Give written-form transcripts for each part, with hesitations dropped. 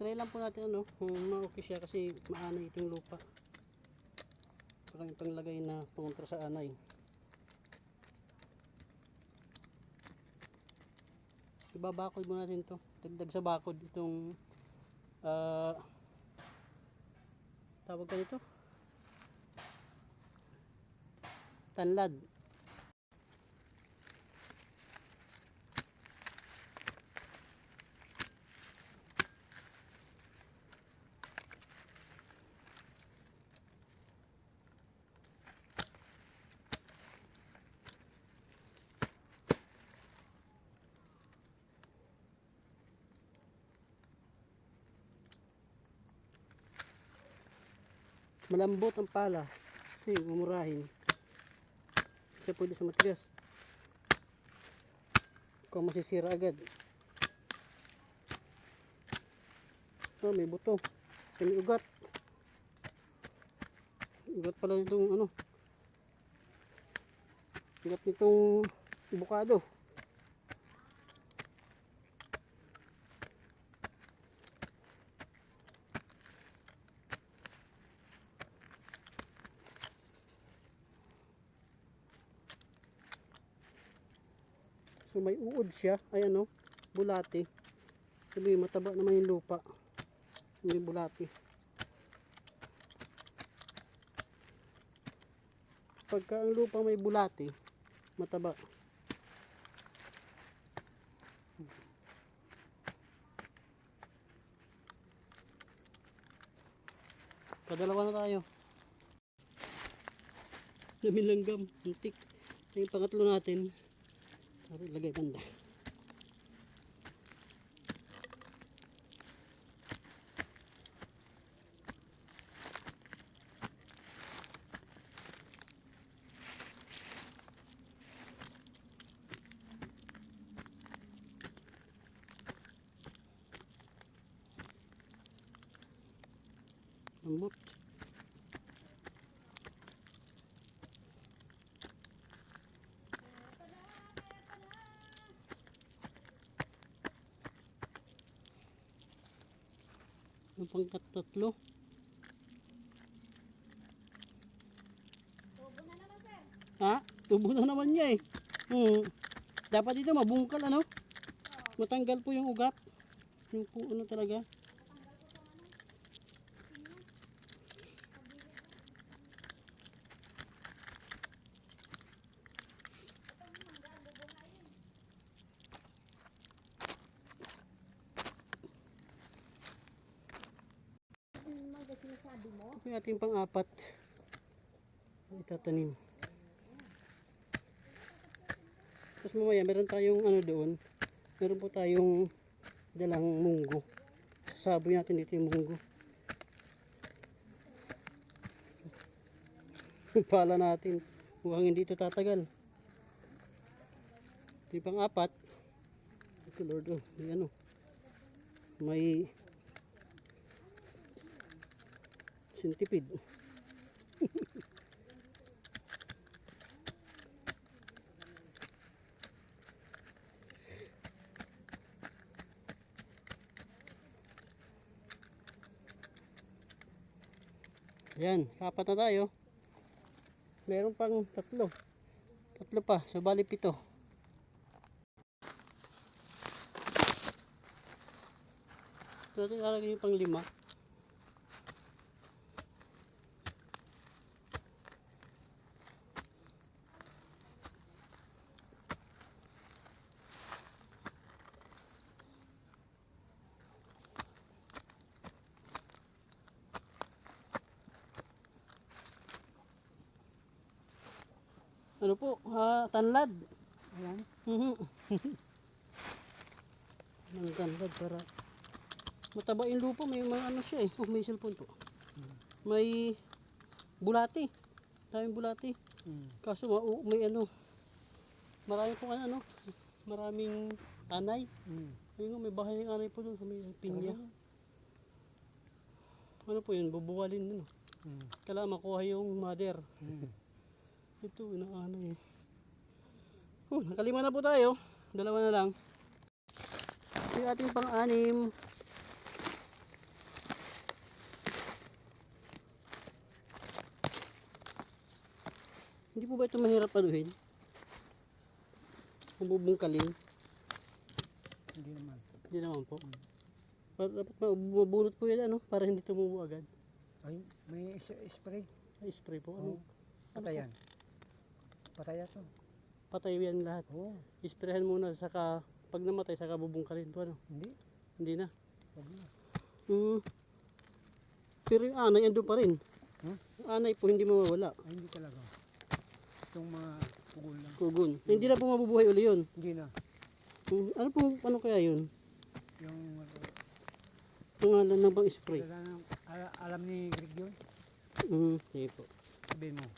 try lang po natin ano, kung ma-okay siya kasi maanay itong lupa. Parang itong lagay na pumunta sa anay. Ibabakod muna natin to. Dagdag sa bakod itong tawag ka nito? Tanlad. Malambot ang pala kasi umurahin kasi pwede sa matigas kung masisira agad. May buto, may ugat pala nitong ano, ugat nitong bukado. So may uod siya, ay ano, bulati. Sabi mataba naman yung lupa. May bulati. Pagka ang lupa may bulati, mataba. Kadalawa na tayo. Namilanggam, antik. Ito yung pangatlo natin. Lagay banda. Lambot. Ang pangkatatlo. Tubo na naman, sir. Ha? Tubo na naman niya eh. Dapat dito mabungkal ano? Matanggal po yung ugat. Yung po ano talaga. Ito yung ating pang-apat. Itatanim. Tapos mamaya meron tayong ano doon. Meron po tayong dalang munggo. Sasaboy natin dito yung munggo. Pala natin. Mukhang hindi ito tatagal. Ito yung pang-apat. Ito Lord, oh, may ano. May centipede. Ayan, kapat na tayo. Meron pang tatlo. Tatlo pa, so bali 7. Ito natin ilalagay yung pang 5. Ano po, tanlad. Ayan. Ang tanlad para mataba yung lupa. May mga ano siya eh. Oh, may cellphone po. May bulati. Daming bulati. Kaso may ano. Marami po ano. Maraming anay. Ayun, may bahay ng anay po doon. May pinya. Ano po yun? Bubuwalin. Kailangan makuha yung mother. Ito, inaanay eh. Nakalima na po tayo. 2 na lang. Yung ating pang-anim. Hindi po ba ito mahirap anuhin? Kung bubungkalin? Hindi naman. Hindi naman po. Dapat mabunot po yan ano, para hindi tumubo agad. Ay, may spray. Ay, spray po. Ano? Oo. Patayan. Pataya to. Patay yan lahat. Oo. Isprehan muna, saka pag namatay, saka bubungkalin to ano. Hindi. Hindi na. Huwag na. Pero yung anay andun pa rin. Hmm? Yung anay po hindi mawawala. Ay, hindi talaga. Itong mga pugol lang. Kugon. Hindi na po mabubuhay uli yun. Hindi na. Ano kaya yun? Yung Pangalan ng bang spray? alam ni Greg yun. Sige po. Sabihin mo.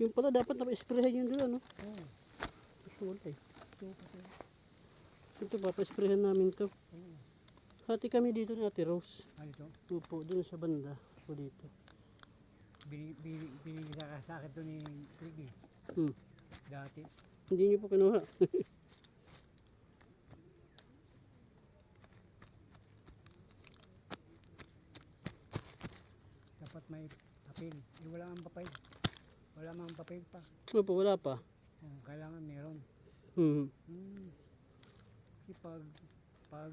Yung pala dapat na-sprayhan yun doon ano? Oo. Kasi wala eh. Ito pa-sprayhan namin to. Oo. Hati kami dito ni Ate Rose. Dito. Upo, doon sa banda. O dito. Binigay sa akin to ni Greg eh. Dati. Hindi niyo po kinuha. Dapat may papel. Wala ang papel. Wala mang papel pa. Opo, wala pa. Kailangan meron. Kasi pag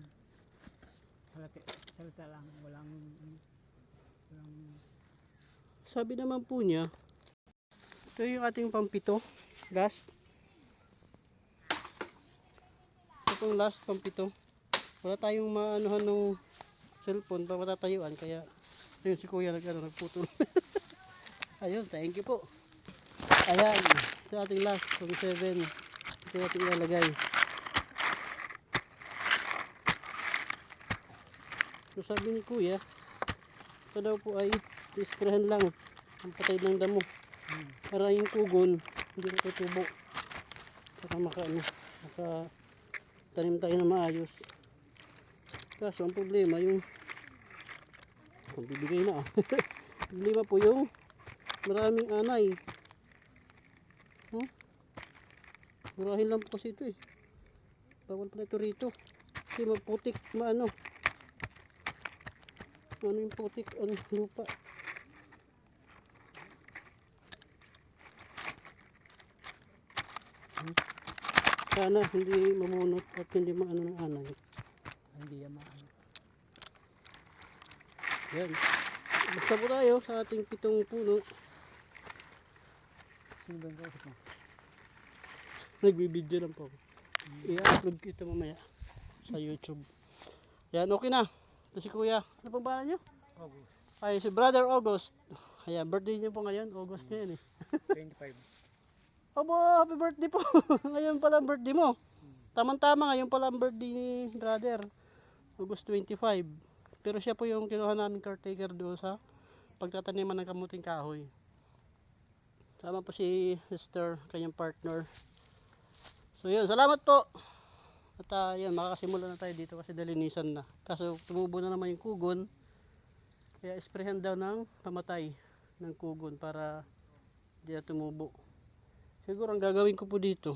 salita lang, walang Sabi naman po niya, ito yung ating pampito. Last. Ito pong last pampito. Wala tayong maanuhan ng cellphone pa matatayuan. Kaya, ayun si kuya nagputol. Ayun, thank you po. Ayan, ito ating last, pang 7. Ito yung ating ilalagay. So sabi ni kuya, ito daw po ay isprehan lang ang patay ng damo. Para yung kugon, hindi na tutubo. Para maka tanim tayo na maayos. Kaso ang problema yung bibigay na problema po yung maraming anay. Murahin lang po kasi ito eh. Bawal pala ito rito. Kasi magputik ano yung putik lupa. Sana hindi mamunot at hindi maano ng anay. hindi yan maano. Yan. Basta po tayo sa ating 7 puno. Sino ba yung kausap mo? Nagbibideo lang po. I-upload ko ito mamaya sa YouTube. Yan, okay na. Ito si kuya. Ano pang bahala nyo? August. Ay, si Brother August. Ayan, birthday niyo po ngayon. August ngayon eh. 25. Abo, happy birthday po. Ngayon pala ang birthday mo. Tamang-tama ngayon pala ang birthday ni Brother. August 25. Pero siya po yung kinuha namin caretaker doon sa pagtataniman ng kamuting kahoy. Sama po si sister, kanyang partner. So yun, salamat po. At yun, makakasimula na tayo dito kasi dalinisan na. Kaso tumubo na naman yung kugon. Kaya isprehan daw ng pamatay ng kugon para hindi na tumubo. Siguro ang gagawin ko po dito,